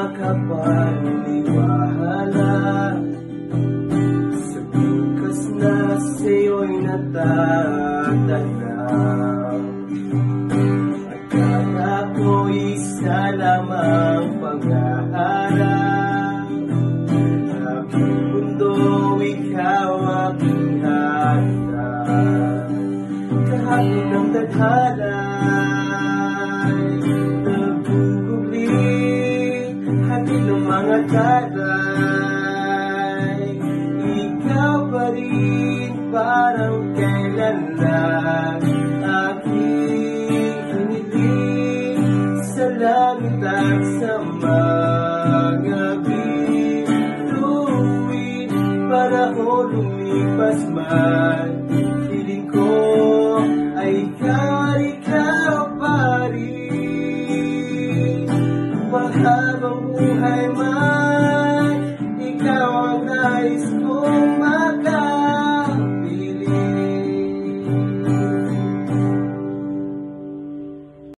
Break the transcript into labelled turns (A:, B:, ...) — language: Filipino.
A: makapaniwala sa bukas na sa'yo'y natatanaw. Akala ko'y isa lamang pangarap, aking mundo ikaw aking hatag. Kahapon ng tadhala'y nagugugli, hati ng mga kalay. Ikaw pa rin parang kailan lang aking hiniling sa langit at sa mga bituin. Panahon lumipas man, piling ko ay ikaw pa rin. Mahabang buhay man